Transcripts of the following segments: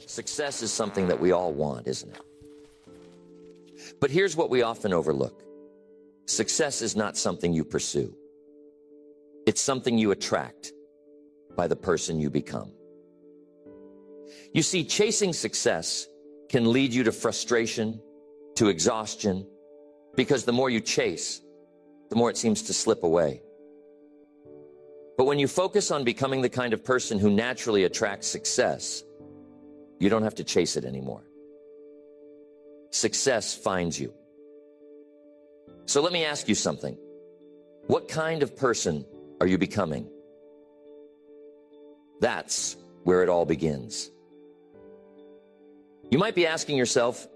Success is something that we all want, isn't it? But here's what we often overlook. Success is not something you pursue. It's something you attract by the person you become. You see, chasing success can lead you to frustration, to exhaustion, because the more you chase, the more it seems to slip away. But when you focus on becoming the kind of person who naturally attracts success, you don't have to chase it anymore. Success finds you. So let me ask you something. What kind of person are you becoming? That's where it all begins. You might be asking yourself,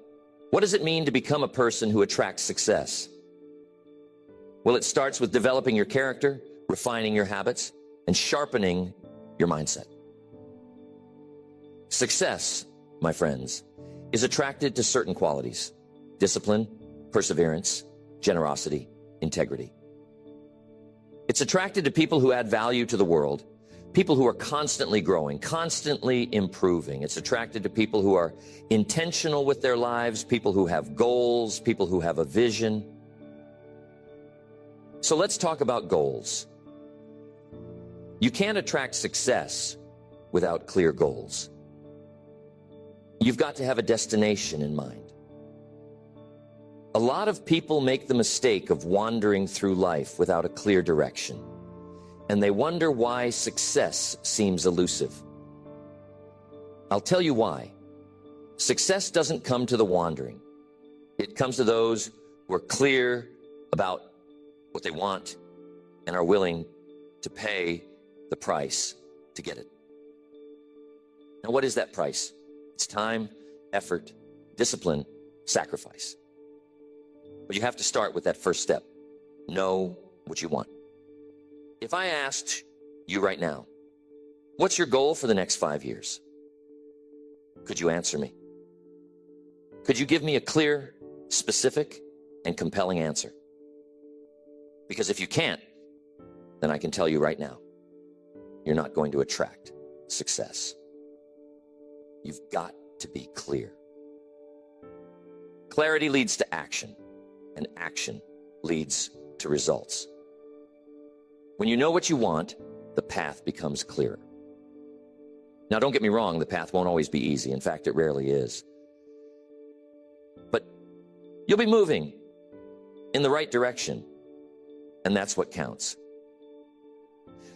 what does it mean to become a person who attracts success? Well, it starts with developing your character, refining your habits, and sharpening your mindset. Success, my friends, is attracted to certain qualities: discipline, perseverance, generosity, integrity. It's attracted to people who add value to the world, people who are constantly growing, constantly improving. It's attracted to people who are intentional with their lives, people who have goals, people who have a vision. So let's talk about goals. You can't attract success without clear goals. You've got to have a destination in mind. A lot of people make the mistake of wandering through life without a clear direction, and they wonder why success seems elusive. I'll tell you why. Success doesn't come to the wandering. It comes to those who are clear about what they want and are willing to pay the price to get it. Now, what is that price? It's time, effort, discipline, sacrifice. But you have to start with that first step. Know what you want. If I asked you right now, what's your goal for the next 5 years? Could you answer me? Could you give me a clear, specific, and compelling answer? Because if you can't, then I can tell you right now, you're not going to attract success. You've got to be clear. Clarity leads to action, and action leads to results. When you know what you want, the path becomes clearer. Now, don't get me wrong, the path won't always be easy. In fact, it rarely is. But you'll be moving in the right direction, and that's what counts.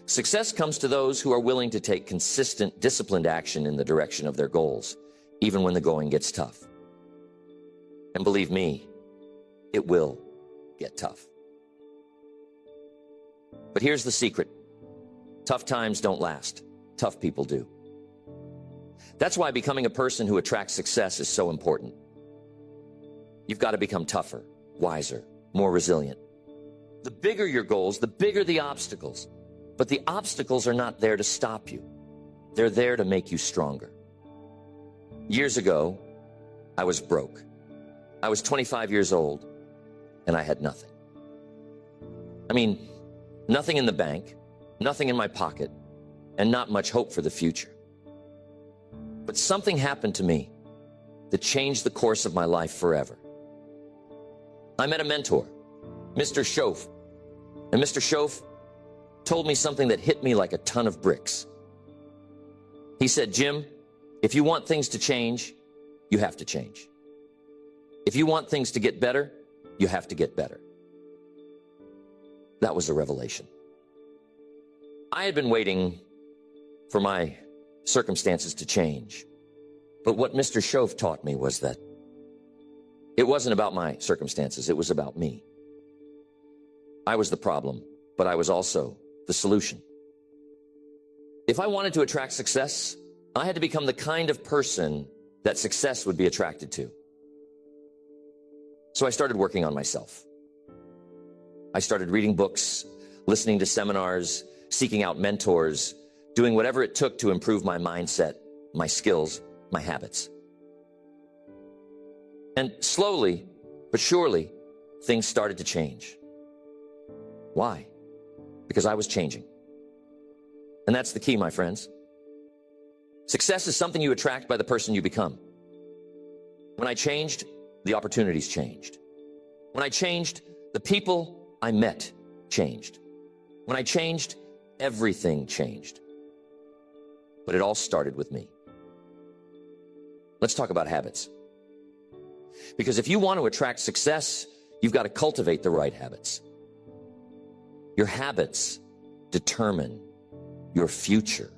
Success comes to those who are willing to take consistent, disciplined action in the direction of their goals, even when the going gets tough. And believe me, it will get tough. But here's the secret. Tough times don't last. Tough people do. That's why becoming a person who attracts success is so important. You've got to become tougher, wiser, more resilient. The bigger your goals, the bigger the obstacles. But the obstacles are not there to stop you. They're there to make you stronger. Years ago, I was broke. I was 25 years old, and I had nothing. I mean, nothing in the bank, nothing in my pocket, and not much hope for the future. But something happened to me that changed the course of my life forever. I met a mentor, Mr. Schoaf. And Mr. Schoaf told me something that hit me like a ton of bricks. He said, Jim, if you want things to change, you have to change. If you want things to get better, you have to get better. That was a revelation. I had been waiting for my circumstances to change. But what Mr. Schoaf taught me was that it wasn't about my circumstances, it was about me. I was the problem, but I was also the solution. If I wanted to attract success, I had to become the kind of person that success would be attracted to. So I started working on myself. I started reading books, listening to seminars, seeking out mentors, doing whatever it took to improve my mindset, my skills, my habits. And slowly, but surely, things started to change. Why? Because I was changing. And that's the key, my friends. Success is something you attract by the person you become. When I changed, the opportunities changed. When I changed, the people I met changed. When I changed, everything changed. But it all started with me. Let's talk about habits. Because if you want to attract success, you've got to cultivate the right habits. Your habits determine your future.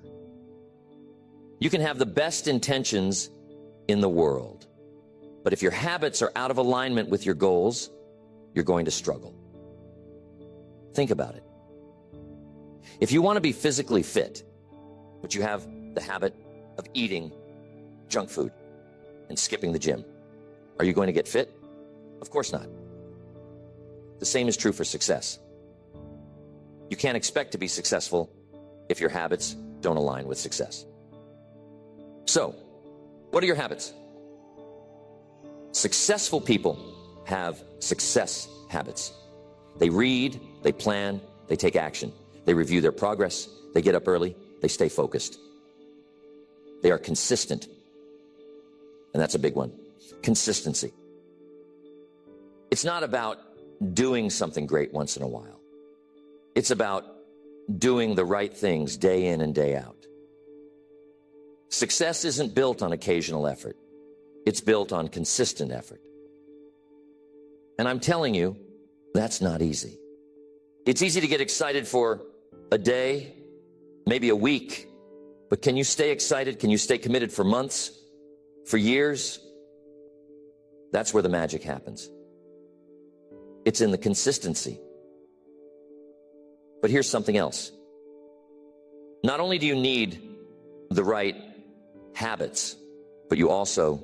You can have the best intentions in the world, but if your habits are out of alignment with your goals, you're going to struggle. Think about it. If you want to be physically fit, but you have the habit of eating junk food and skipping the gym, are you going to get fit? Of course not. The same is true for success. You can't expect to be successful if your habits don't align with success. So, what are your habits? Successful people have success habits. They read, they plan, they take action. They review their progress, they get up early, they stay focused. They are consistent. And that's a big one. Consistency. It's not about doing something great once in a while. It's about doing the right things day in and day out. Success isn't built on occasional effort. It's built on consistent effort. And I'm telling you, that's not easy. It's easy to get excited for a day, maybe a week, but can you stay excited? Can you stay committed for months, for years? That's where the magic happens. It's in the consistency. But here's something else. Not only do you need the right habits, but you also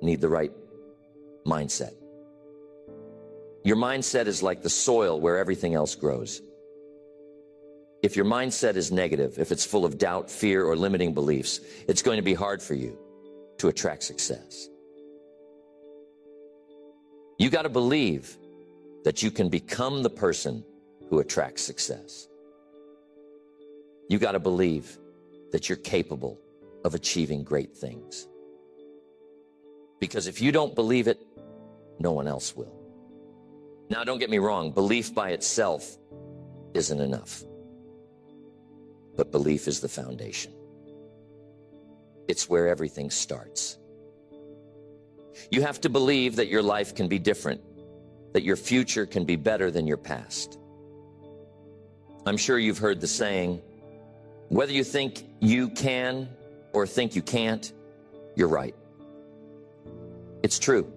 need the right mindset. Your mindset is like the soil where everything else grows. If your mindset is negative, if it's full of doubt, fear, or limiting beliefs, it's going to be hard for you to attract success. You got to believe that you can become the person who attracts success. You got to believe that you're capable of achieving great things. Because if you don't believe it, no one else will. Now, don't get me wrong, belief by itself isn't enough. But belief is the foundation. It's where everything starts. You have to believe that your life can be different, that your future can be better than your past. I'm sure you've heard the saying, whether you think you can or think you can't, you're right. It's true.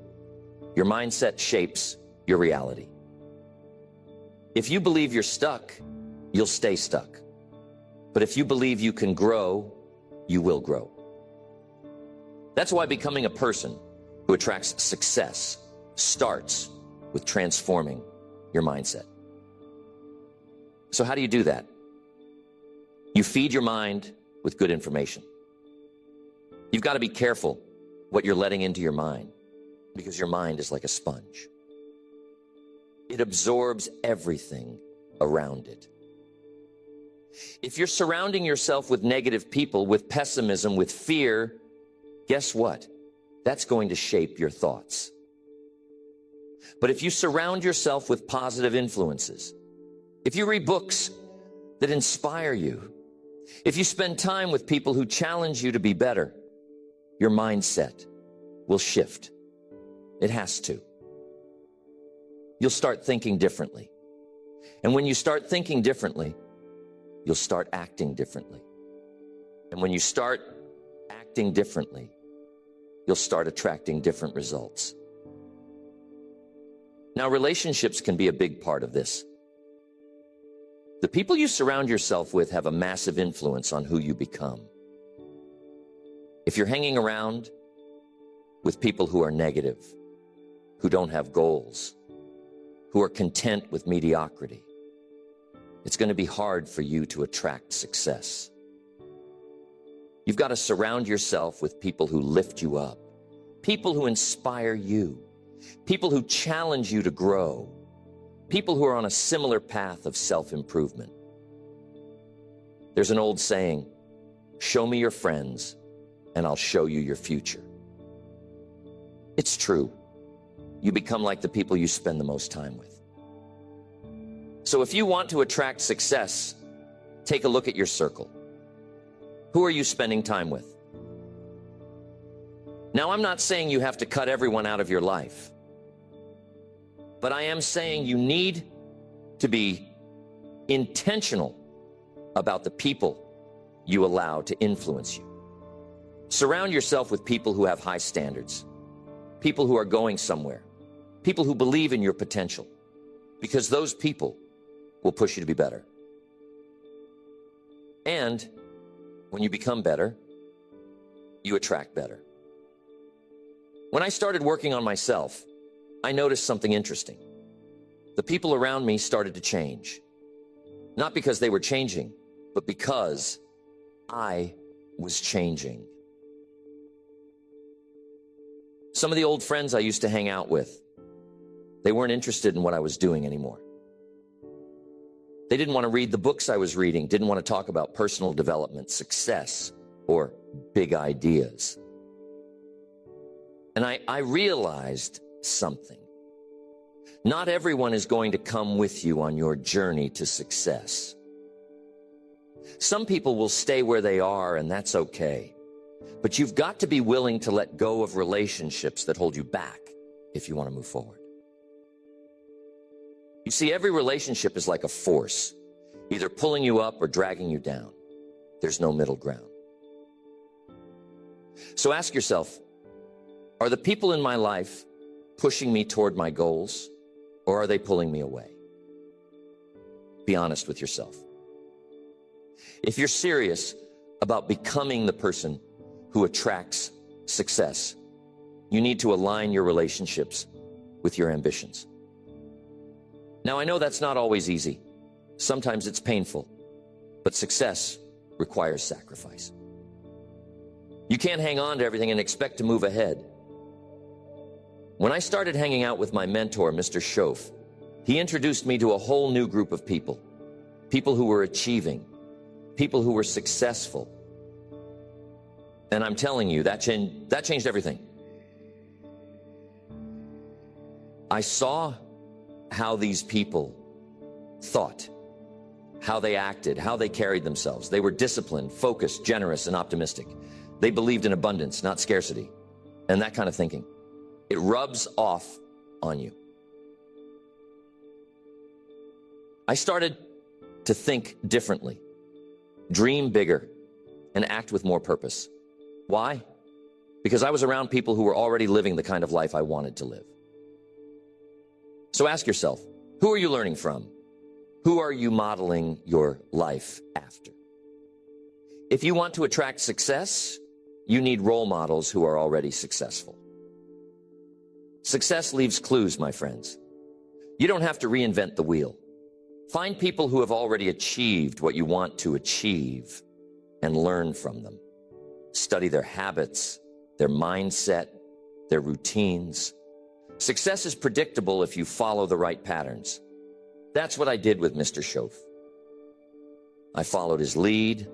Your mindset shapes your reality. If you believe you're stuck, you'll stay stuck. But if you believe you can grow, you will grow. That's why becoming a person who attracts success starts with transforming your mindset. So how do you do that? You feed your mind with good information. You've got to be careful what you're letting into your mind, because your mind is like a sponge. It absorbs everything around it. If you're surrounding yourself with negative people, with pessimism, with fear, guess what? That's going to shape your thoughts. But if you surround yourself with positive influences, if you read books that inspire you, if you spend time with people who challenge you to be better, your mindset will shift. It has to. You'll start thinking differently. And when you start thinking differently, you'll start acting differently. And when you start acting differently, you'll start attracting different results. Now, relationships can be a big part of this. The people you surround yourself with have a massive influence on who you become. If you're hanging around with people who are negative, who don't have goals, who are content with mediocrity, it's going to be hard for you to attract success. You've got to surround yourself with people who lift you up, people who inspire you, people who challenge you to grow, people who are on a similar path of self-improvement. There's an old saying, show me your friends and I'll show you your future. It's true. You become like the people you spend the most time with. So if you want to attract success, take a look at your circle. Who are you spending time with? Now, I'm not saying you have to cut everyone out of your life, but I am saying you need to be intentional about the people you allow to influence you. Surround yourself with people who have high standards, people who are going somewhere, people who believe in your potential, because those people will push you to be better. And when you become better, you attract better. When I started working on myself, I noticed something interesting. The people around me started to change. Not because they were changing, but because I was changing. Some of the old friends I used to hang out with, they weren't interested in what I was doing anymore. They didn't want to read the books I was reading, didn't want to talk about personal development, success, or big ideas. And I realized something. Not everyone is going to come with you on your journey to success. Some people will stay where they are, and that's okay. But you've got to be willing to let go of relationships that hold you back if you want to move forward. You see, every relationship is like a force, either pulling you up or dragging you down. There's no middle ground. So ask yourself, are the people in my life pushing me toward my goals, or are they pulling me away? Be honest with yourself. If you're serious about becoming the person who attracts success, you need to align your relationships with your ambitions. Now, I know that's not always easy. Sometimes it's painful, but success requires sacrifice. You can't hang on to everything and expect to move ahead. When I started hanging out with my mentor, Mr. Schoaf, he introduced me to a whole new group of people. People who were achieving, people who were successful. And I'm telling you, that changed everything. I saw how these people thought, how they acted, how they carried themselves. They were disciplined, focused, generous, and optimistic. They believed in abundance, not scarcity, and that kind of thinking. It rubs off on you. I started to think differently, dream bigger, and act with more purpose. Why? Because I was around people who were already living the kind of life I wanted to live. So ask yourself, who are you learning from? Who are you modeling your life after? If you want to attract success, you need role models who are already successful. Success leaves clues, my friends. You don't have to reinvent the wheel. Find people who have already achieved what you want to achieve and learn from them. Study their habits, their mindset, their routines. Success is predictable if you follow the right patterns. That's what I did with Mr. Schoaf. I followed his lead,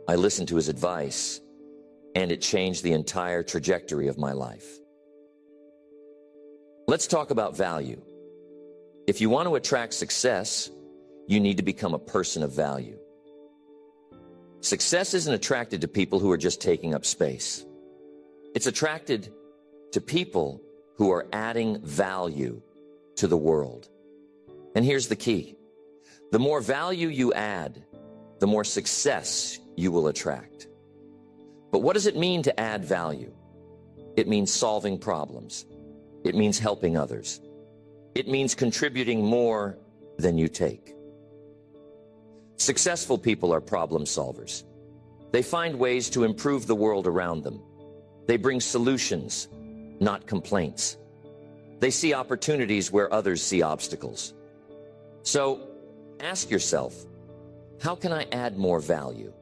I listened to his advice, and it changed the entire trajectory of my life. Let's talk about value. If you want to attract success, you need to become a person of value. Success isn't attracted to people who are just taking up space. It's attracted to people who are adding value to the world. And here's the key. The more value you add, the more success you will attract. But what does it mean to add value? It means solving problems. It means helping others. It means contributing more than you take. Successful people are problem solvers. They find ways to improve the world around them. They bring solutions, not complaints. They see opportunities where others see obstacles. So ask yourself, how can I add more value?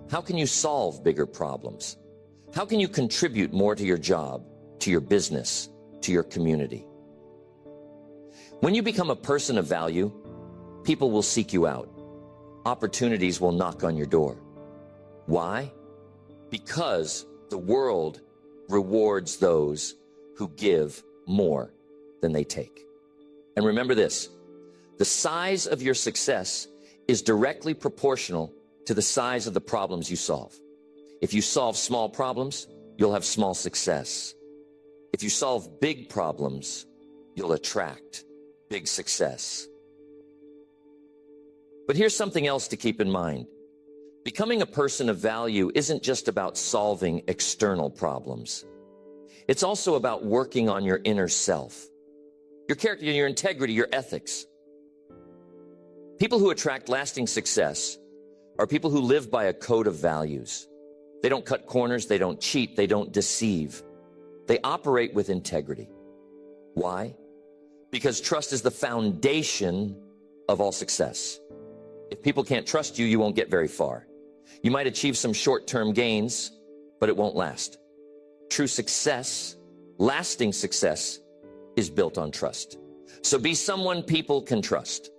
How can you solve bigger problems? How can you contribute more to your job, to your business, to your community? When you become a person of value, people will seek you out. Opportunities will knock on your door. Why? Because The world rewards those who give more than they take. And remember this, the size of your success is directly proportional to the size of the problems you solve. If you solve small problems, you'll have small success. If you solve big problems, you'll attract big success. But here's something else to keep in mind. Becoming a person of value isn't just about solving external problems. It's also about working on your inner self, your character, your integrity, your ethics. People who attract lasting success are people who live by a code of values. They don't cut corners, they don't cheat, they don't deceive. They operate with integrity. Why? Because trust is the foundation of all success. If people can't trust you, you won't get very far. You might achieve some short-term gains, but it won't last. True success, lasting success, is built on trust. So be someone people can trust.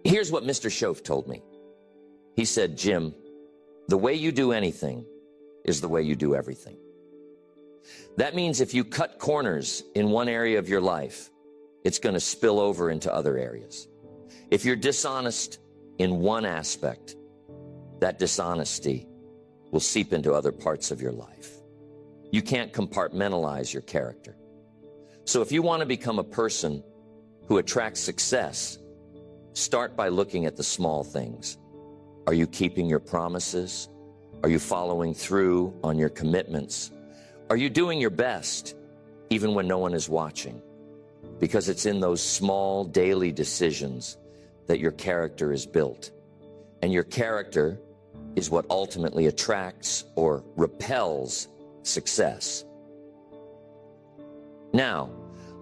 Here's what Mr. Shoaff told me. He said, Jim, the way you do anything is the way you do everything. That means if you cut corners in one area of your life, it's going to spill over into other areas. If you're dishonest in one aspect, that dishonesty will seep into other parts of your life. You can't compartmentalize your character. So if you want to become a person who attracts success, start by looking at the small things. Are you keeping your promises? Are you following through on your commitments? Are you doing your best, even when no one is watching? Because it's in those small daily decisions that your character is built. And your character is what ultimately attracts or repels success. Now,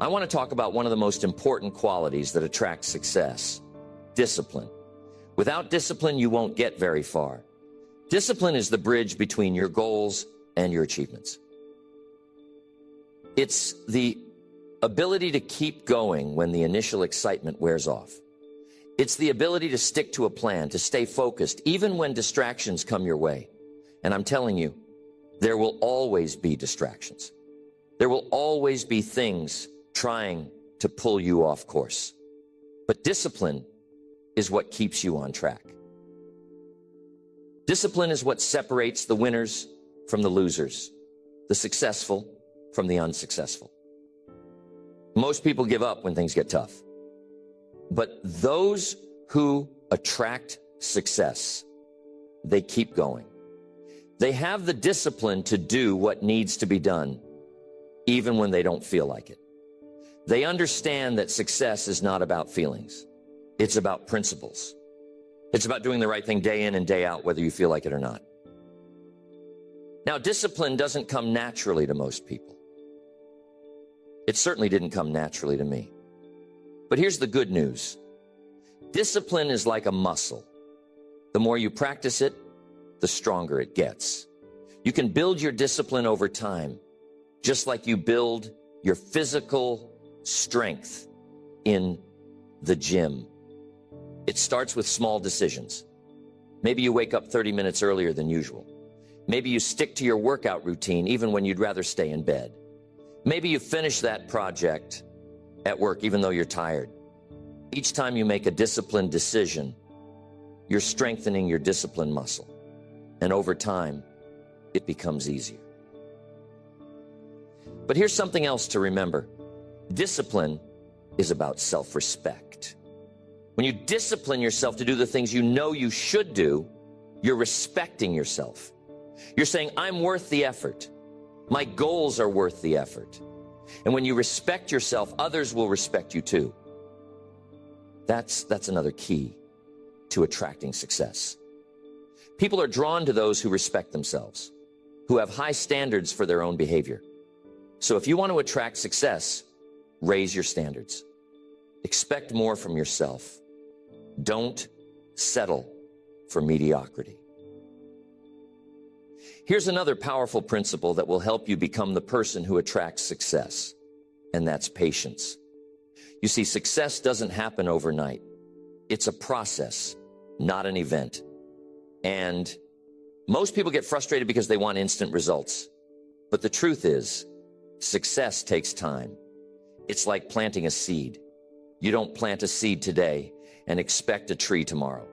I want to talk about one of the most important qualities that attracts success: discipline. Without discipline, you won't get very far. Discipline is the bridge between your goals and your achievements. It's the ability to keep going when the initial excitement wears off. It's the ability to stick to a plan, to stay focused, even when distractions come your way. And I'm telling you, there will always be distractions. There will always be things trying to pull you off course. But discipline is what keeps you on track. Discipline is what separates the winners from the losers, the successful from the unsuccessful. Most people give up when things get tough. But those who attract success, they keep going. They have the discipline to do what needs to be done, even when they don't feel like it. They understand that success is not about feelings. It's about principles. It's about doing the right thing day in and day out, whether you feel like it or not. Now, discipline doesn't come naturally to most people. It certainly didn't come naturally to me. But here's the good news. Discipline is like a muscle. The more you practice it, the stronger it gets. You can build your discipline over time, just like you build your physical strength in the gym. It starts with small decisions. Maybe you wake up 30 minutes earlier than usual. Maybe you stick to your workout routine even when you'd rather stay in bed. Maybe you finish that project at work even though you're tired. Each time you make a disciplined decision, you're strengthening your discipline muscle. And over time, it becomes easier. But here's something else to remember. Discipline is about self-respect. When you discipline yourself to do the things you know you should do, you're respecting yourself. You're saying, I'm worth the effort. My goals are worth the effort. And when you respect yourself, others will respect you too. That's another key to attracting success. People are drawn to those who respect themselves, who have high standards for their own behavior. So if you want to attract success, raise your standards. Expect more from yourself. Don't settle for mediocrity. Here's another powerful principle that will help you become the person who attracts success, and that's patience. You see, success doesn't happen overnight. It's a process, not an event. And Most people get frustrated because they want instant results. But the truth is, success takes time. It's like planting a seed. You don't plant a seed today and expect a tree tomorrow.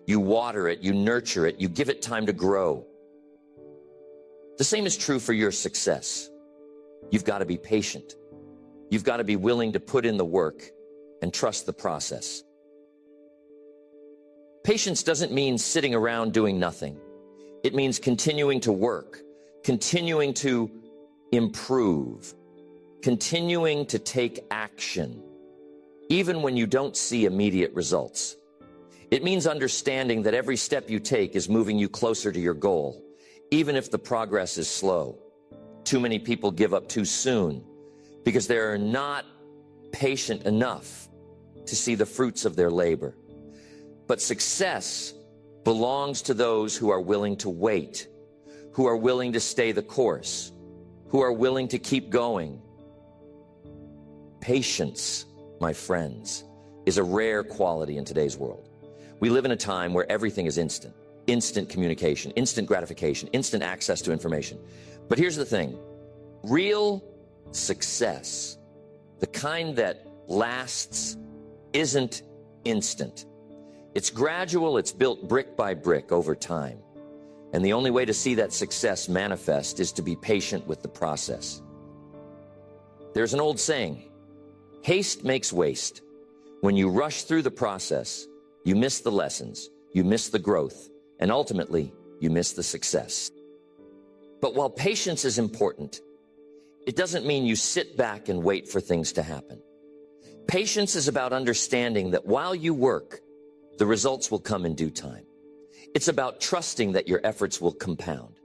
You water it, you nurture it, you give it time to grow. The same is true for your success. You've got to be patient. You've got to be willing to put in the work and trust the process. Patience doesn't mean sitting around doing nothing. It means continuing to work, continuing to improve, continuing to take action, even when you don't see immediate results. It means understanding that every step you take is moving you closer to your goal, even if the progress is slow. Too many people give up too soon because they're not patient enough to see the fruits of their labor. But success belongs to those who are willing to wait, who are willing to stay the course, who are willing to keep going. Patience, my friends, is a rare quality in today's world. We live in a time where everything is instant. Instant communication, instant gratification, instant access to information. But here's the thing. Real success, the kind that lasts, isn't instant. It's gradual, it's built brick by brick over time. And the only way to see that success manifest is to be patient with the process. There's an old saying, haste makes waste. When you rush through the process, you miss the lessons, you miss the growth, and ultimately, you miss the success. But while patience is important, it doesn't mean you sit back and wait for things to happen. Patience is about understanding that while you work, the results will come in due time. It's about trusting that your efforts will compound.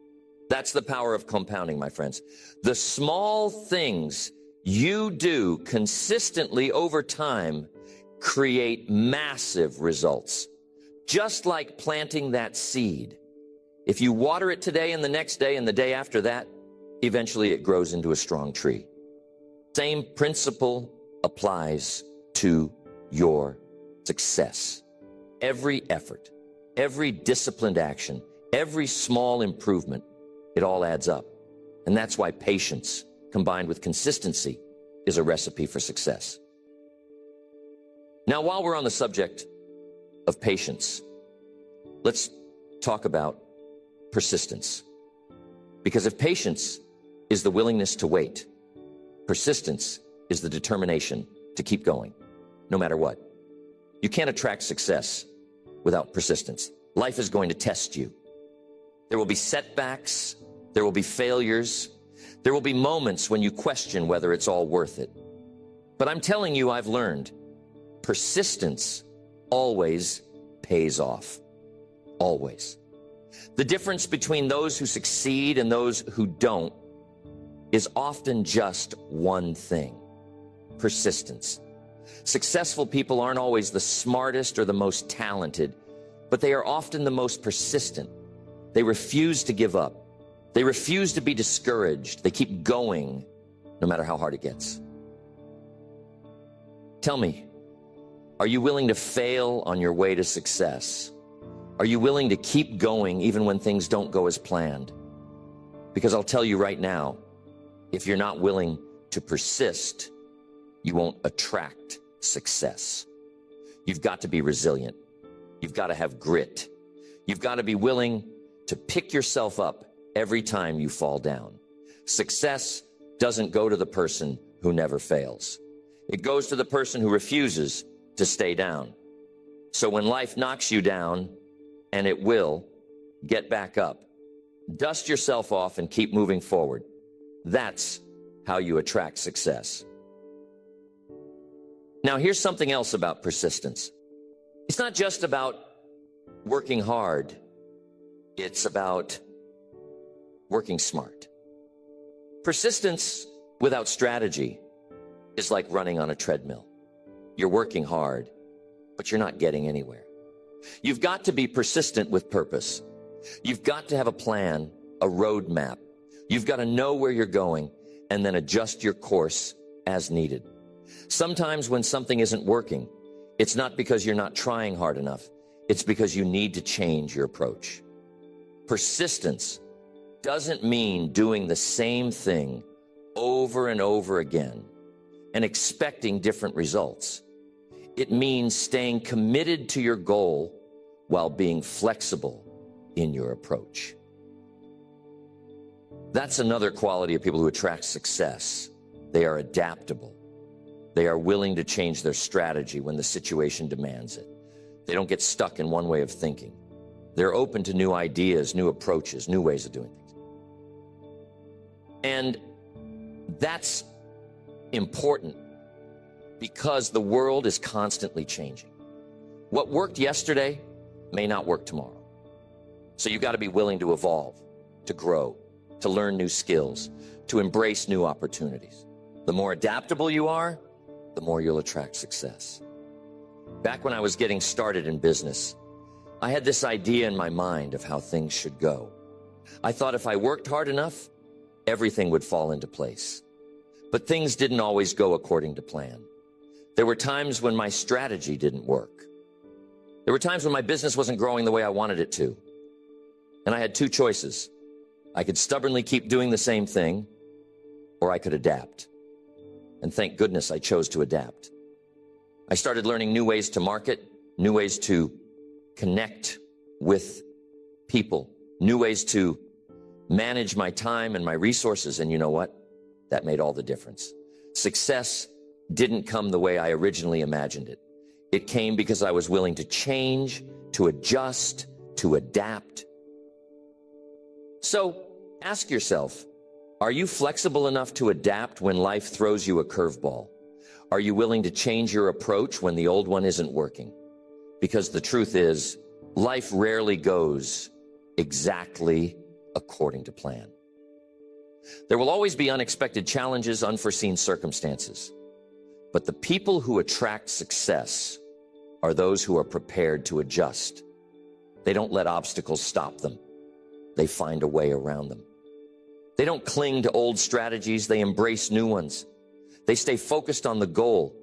That's the power of compounding, my friends. The small things you do consistently over time create massive results. Just like planting that seed. If you water it today and the next day and the day after that, eventually it grows into a strong tree. Same principle applies to your success. Every effort, every disciplined action, every small improvement, it all adds up. And that's why patience, combined with consistency, is a recipe for success. Now, while we're on the subject of patience, let's talk about persistence. Because if patience is the willingness to wait, persistence is the determination to keep going, no matter what. You can't attract success without persistence. Life is going to test you. There will be setbacks. There will be failures. There will be moments when you question whether it's all worth it. But I'm telling you, I've learned persistence always pays off. Always. The difference between those who succeed and those who don't is often just one thing: persistence. Successful people aren't always the smartest or the most talented, but they are often the most persistent. They refuse to give up. They refuse to be discouraged. They keep going, no matter how hard it gets. Tell me, are you willing to fail on your way to success? Are you willing to keep going even when things don't go as planned? Because I'll tell you right now, if you're not willing to persist, you won't attract success. You've got to be resilient. You've got to have grit. You've got to be willing to pick yourself up every time you fall down. Success doesn't go to the person who never fails. It goes to the person who refuses to stay down. So when life knocks you down, and it will, get back up. Dust yourself off and keep moving forward. That's how you attract success. Now, here's something else about persistence. It's not just about working hard. It's about working smart. Persistence without strategy is like running on a treadmill. You're working hard, but you're not getting anywhere. You've got to be persistent with purpose. You've got to have a plan, a roadmap. You've got to know where you're going and then adjust your course as needed. Sometimes when something isn't working, it's not because you're not trying hard enough. It's because you need to change your approach. Persistence doesn't mean doing the same thing over and over again and expecting different results. It means staying committed to your goal while being flexible in your approach. That's another quality of people who attract success. They are adaptable. They are willing to change their strategy when the situation demands it. They don't get stuck in one way of thinking. They're open to new ideas, new approaches, new ways of doing things. And that's important because the world is constantly changing. What worked yesterday may not work tomorrow. So you've got to be willing to evolve, to grow, to learn new skills, to embrace new opportunities. The more adaptable you are, the more you'll attract success. Back when I was getting started in business, I had this idea in my mind of how things should go. I thought if I worked hard enough, everything would fall into place. But things didn't always go according to plan. There were times when my strategy didn't work. There were times when my business wasn't growing the way I wanted it to. And I had two choices. I could stubbornly keep doing the same thing, or I could adapt. And thank goodness I chose to adapt. I started learning new ways to market, new ways to connect with people, new ways to manage my time and my resources. And you know what? That made all the difference. Success didn't come the way I originally imagined it. It came because I was willing to change, to adjust, to adapt. So ask yourself, are you flexible enough to adapt when life throws you a curveball? Are you willing to change your approach when the old one isn't working? Because the truth is, life rarely goes exactly according to plan. There will always be unexpected challenges, unforeseen circumstances. But the people who attract success are those who are prepared to adjust. They don't let obstacles stop them. They find a way around them. They don't cling to old strategies. They embrace new ones. They stay focused on the goal,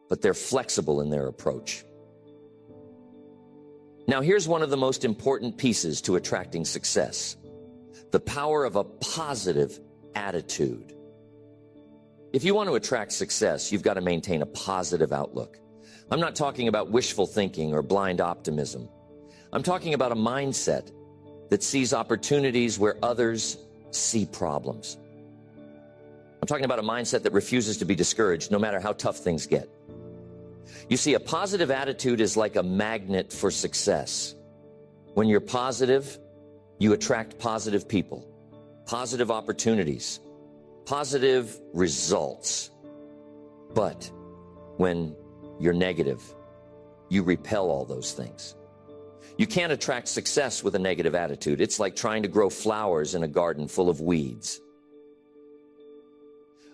but they're flexible in their approach. Now, here's one of the most important pieces to attracting success: the power of a positive attitude. If you want to attract success, you've got to maintain a positive outlook. I'm not talking about wishful thinking or blind optimism. I'm talking about a mindset that sees opportunities where others see problems. I'm talking about a mindset that refuses to be discouraged no matter how tough things get. You see, a positive attitude is like a magnet for success. When you're positive, you attract positive people, positive opportunities, positive results. But when you're negative, you repel all those things. You can't attract success with a negative attitude. It's like trying to grow flowers in a garden full of weeds.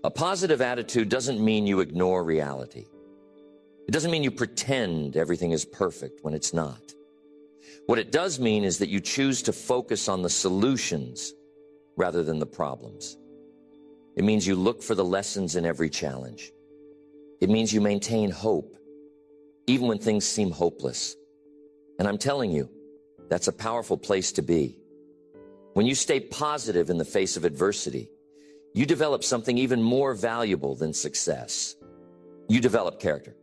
A positive attitude doesn't mean you ignore reality. It doesn't mean you pretend everything is perfect when it's not. What it does mean is that you choose to focus on the solutions rather than the problems. It means you look for the lessons in every challenge. It means you maintain hope, even when things seem hopeless. And I'm telling you, that's a powerful place to be. When you stay positive in the face of adversity, you develop something even more valuable than success. You develop character.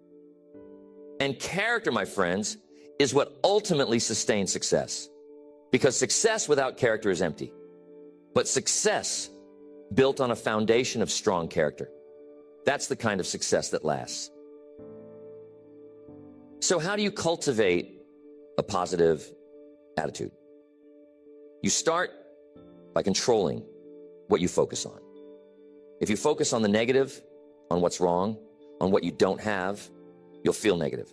And character, my friends, is what ultimately sustains success. Because success without character is empty. But success built on a foundation of strong character, that's the kind of success that lasts. So how do you cultivate a positive attitude? You start by controlling what you focus on. If you focus on the negative, on what's wrong, on what you don't have, you'll feel negative.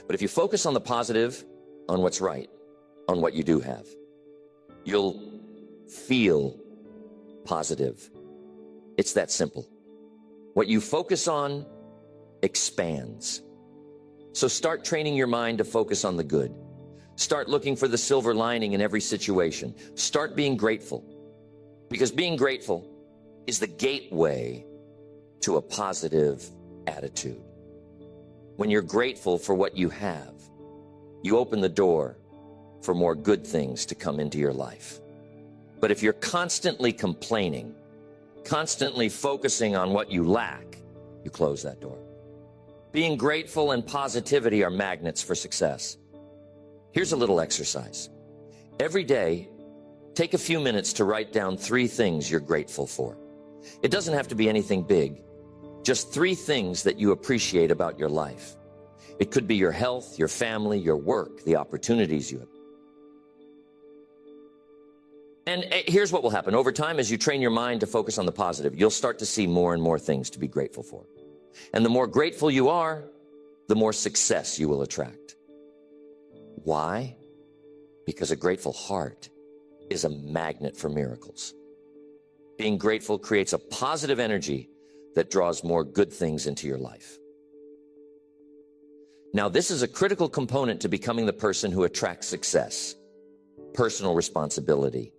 But if you focus on the positive, on what's right, on what you do have, you'll feel positive. It's that simple. What you focus on expands. So start training your mind to focus on the good. Start looking for the silver lining in every situation. Start being grateful. Because being grateful is the gateway to a positive attitude. When you're grateful for what you have, you open the door for more good things to come into your life. But if you're constantly complaining, constantly focusing on what you lack, you close that door. Being grateful and positivity are magnets for success. Here's a little exercise. Every day, take a few minutes to write down 3 things you're grateful for. It doesn't have to be anything big, just 3 things that you appreciate about your life. It could be your health, your family, your work, the opportunities you have. And here's what will happen. Over time, as you train your mind to focus on the positive, you'll start to see more and more things to be grateful for. And the more grateful you are, the more success you will attract. Why? Because a grateful heart is a magnet for miracles. Being grateful creates a positive energy that draws more good things into your life. Now, this is a critical component to becoming the person who attracts success. Personal responsibility.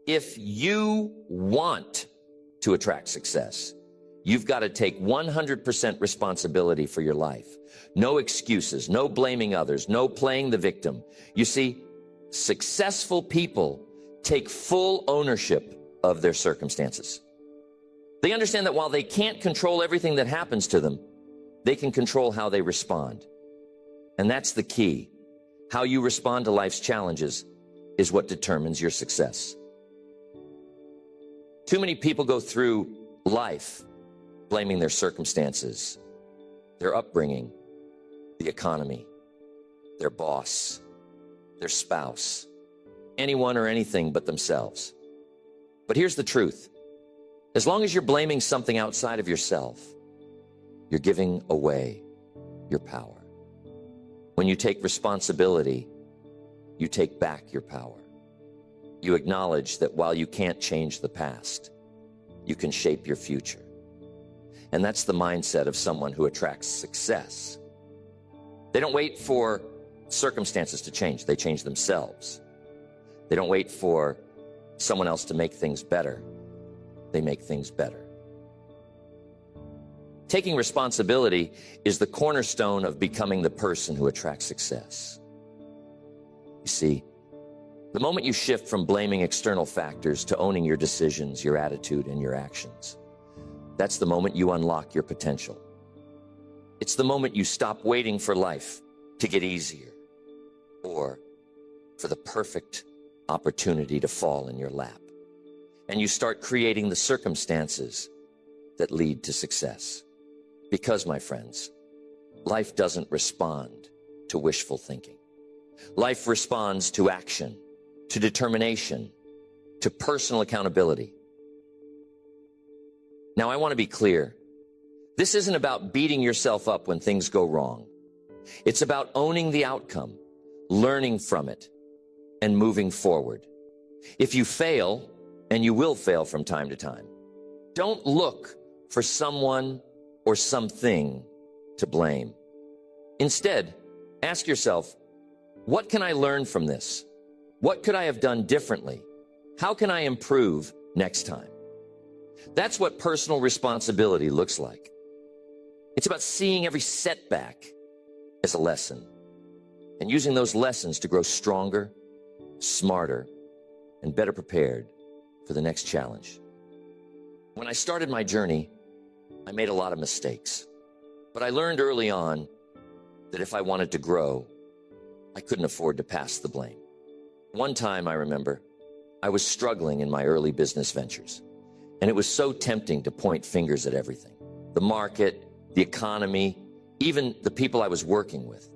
If you want to attract success, you've got to take 100% responsibility for your life. No excuses, no blaming others, no playing the victim. You see, successful people take full ownership of their circumstances. They understand that while they can't control everything that happens to them, they can control how they respond. And that's the key. How you respond to life's challenges is what determines your success. Too many people go through life blaming their circumstances, their upbringing, the economy, their boss, their spouse, anyone or anything but themselves. But here's the truth. As long as you're blaming something outside of yourself, you're giving away your power. When you take responsibility, you take back your power. You acknowledge that while you can't change the past, you can shape your future. And that's the mindset of someone who attracts success. They don't wait for circumstances to change. They change themselves. They don't wait for someone else to make things better. They make things better. Taking responsibility is the cornerstone of becoming the person who attracts success. You see, the moment you shift from blaming external factors to owning your decisions, your attitude, and your actions, that's the moment you unlock your potential. It's the moment you stop waiting for life to get easier or for the perfect opportunity to fall in your lap. And you start creating the circumstances that lead to success. Because, my friends, life doesn't respond to wishful thinking. Life responds to action, to determination, to personal accountability. Now, I want to be clear. This isn't about beating yourself up when things go wrong. It's about owning the outcome, learning from it, and moving forward. If you fail, and you will fail from time to time, don't look for someone or something to blame. Instead, ask yourself, what can I learn from this? What could I have done differently? How can I improve next time? That's what personal responsibility looks like. It's about seeing every setback as a lesson and using those lessons to grow stronger, smarter, and better prepared for the next challenge. When I started my journey, I made a lot of mistakes, but I learned early on that if I wanted to grow, I couldn't afford to pass the blame. One time, I remember, I was struggling in my early business ventures, and it was so tempting to point fingers at everything. The market, the economy, even the people I was working with.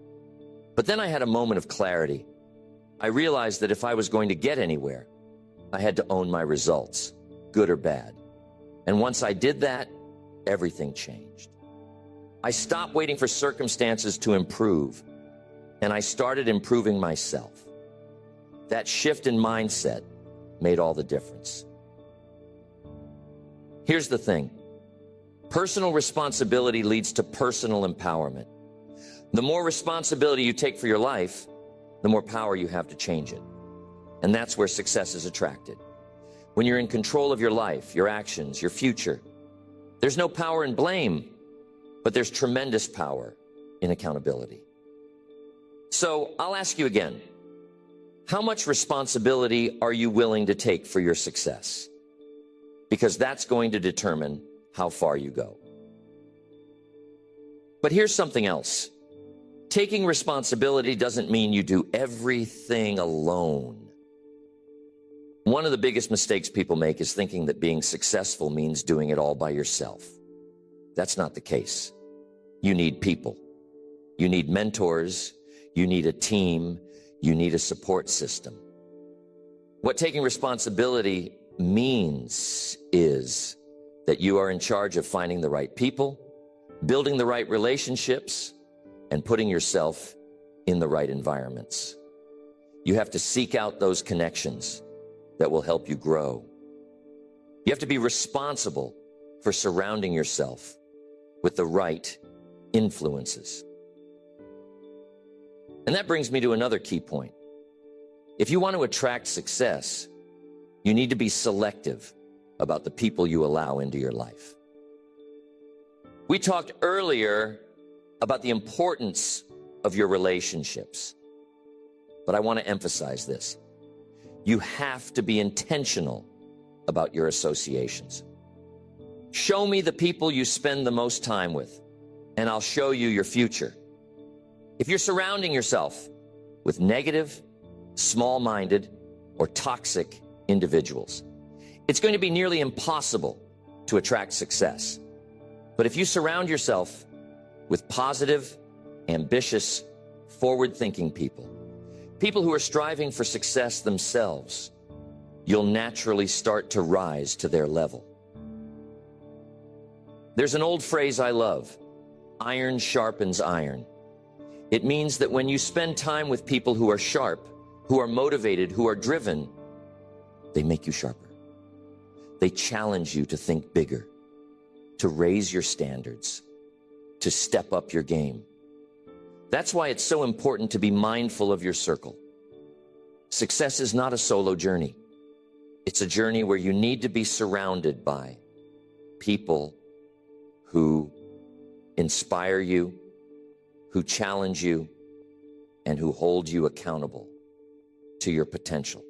But then I had a moment of clarity. I realized that if I was going to get anywhere, I had to own my results, good or bad. And once I did that, everything changed. I stopped waiting for circumstances to improve, and I started improving myself. That shift in mindset made all the difference. Here's the thing. Personal responsibility leads to personal empowerment. The more responsibility you take for your life, the more power you have to change it. And that's where success is attracted. When you're in control of your life, your actions, your future, there's no power in blame, but there's tremendous power in accountability. So I'll ask you again, How much responsibility are you willing to take for your success? Because that's going to determine how far you go. But here's something else. Taking responsibility doesn't mean you do everything alone. One of the biggest mistakes people make is thinking that being successful means doing it all by yourself. That's not the case. You need people. You need mentors. You need a team. You need a support system. What taking responsibility means is that you are in charge of finding the right people, building the right relationships, and putting yourself in the right environments. You have to seek out those connections that will help you grow. You have to be responsible for surrounding yourself with the right influences. And that brings me to another key point. If you want to attract success, you need to be selective about the people you allow into your life. We talked earlier about the importance of your relationships, but I want to emphasize this. You have to be intentional about your associations. Show me the people you spend the most time with, and I'll show you your future. If you're surrounding yourself with negative, small-minded, or toxic individuals, it's going to be nearly impossible to attract success. But if you surround yourself with positive, ambitious, forward-thinking people, people who are striving for success themselves, you'll naturally start to rise to their level. There's an old phrase I love, iron sharpens iron. It means that when you spend time with people who are sharp, who are motivated, who are driven, they make you sharper. They challenge you to think bigger, to raise your standards, to step up your game. That's why it's so important to be mindful of your circle. Success is not a solo journey. It's a journey where you need to be surrounded by people who inspire you, who challenge you, and who hold you accountable to your potential.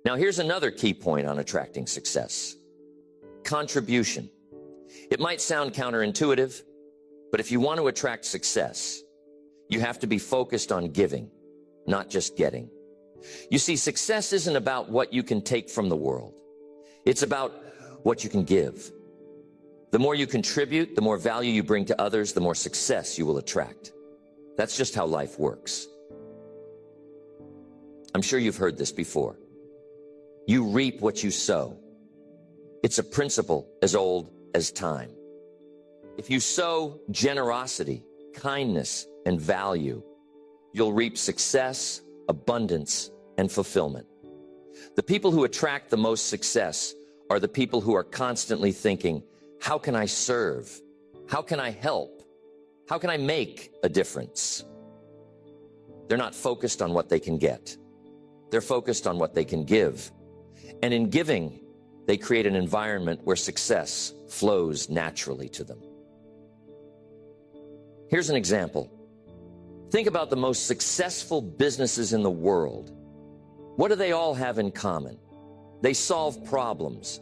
Now, here's another key point on attracting success. Contribution. It might sound counterintuitive, but if you want to attract success, you have to be focused on giving, not just getting. You see, success isn't about what you can take from the world. It's about what you can give. The more you contribute, the more value you bring to others, the more success you will attract. That's just how life works. I'm sure you've heard this before. You reap what you sow. It's a principle as old as time. If you sow generosity, kindness, and value, you'll reap success, abundance, and fulfillment. The people who attract the most success are the people who are constantly thinking, how can I serve? How can I help? How can I make a difference? They're not focused on what they can get. They're focused on what they can give. And in giving, they create an environment where success flows naturally to them. Here's an example. Think about the most successful businesses in the world. What do they all have in common? They solve problems.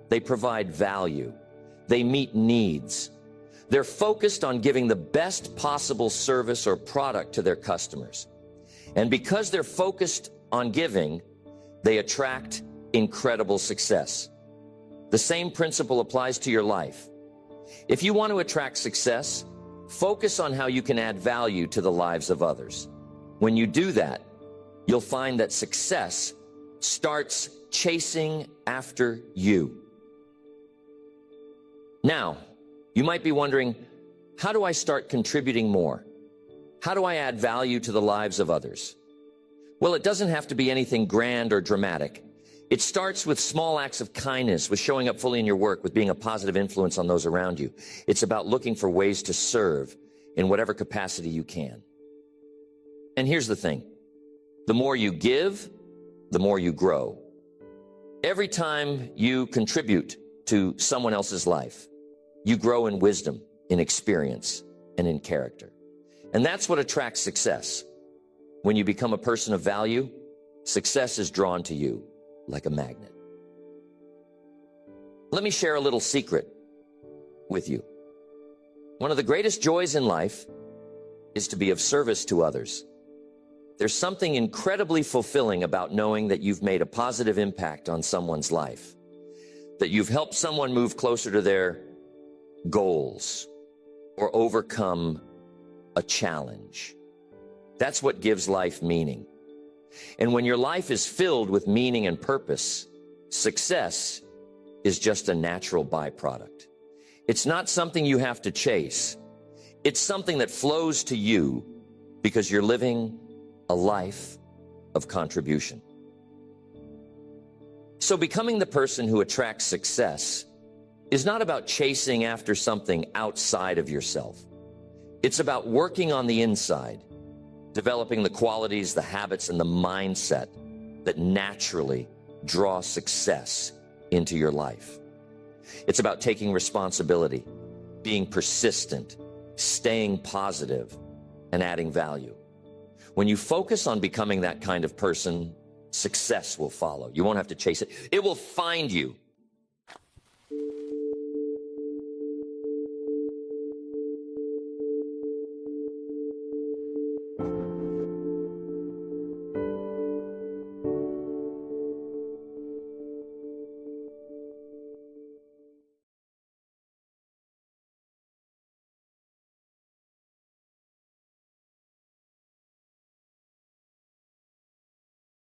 They provide value. They meet needs. They're focused on giving the best possible service or product to their customers. And because they're focused on giving, they attract incredible success. The same principle applies to your life. If you want to attract success, focus on how you can add value to the lives of others. When you do that, you'll find that success starts chasing after you. Now, you might be wondering, how do I start contributing more? How do I add value to the lives of others? Well, it doesn't have to be anything grand or dramatic. It starts with small acts of kindness, with showing up fully in your work, with being a positive influence on those around you. It's about looking for ways to serve in whatever capacity you can. And here's the thing. The more you give, the more you grow. Every time you contribute to someone else's life, you grow in wisdom, in experience, and in character. And that's what attracts success. When you become a person of value, success is drawn to you like a magnet. Let me share a little secret with you. One of the greatest joys in life is to be of service to others. There's something incredibly fulfilling about knowing that you've made a positive impact on someone's life, that you've helped someone move closer to their goals or overcome a challenge. That's what gives life meaning. And when your life is filled with meaning and purpose, success is just a natural byproduct. It's not something you have to chase. It's something that flows to you because you're living a life of contribution. So becoming the person who attracts success is not about chasing after something outside of yourself. It's about working on the inside, developing the qualities, the habits, and the mindset that naturally draw success into your life. It's about taking responsibility, being persistent, staying positive, and adding value. When you focus on becoming that kind of person, success will follow. You won't have to chase it. It will find you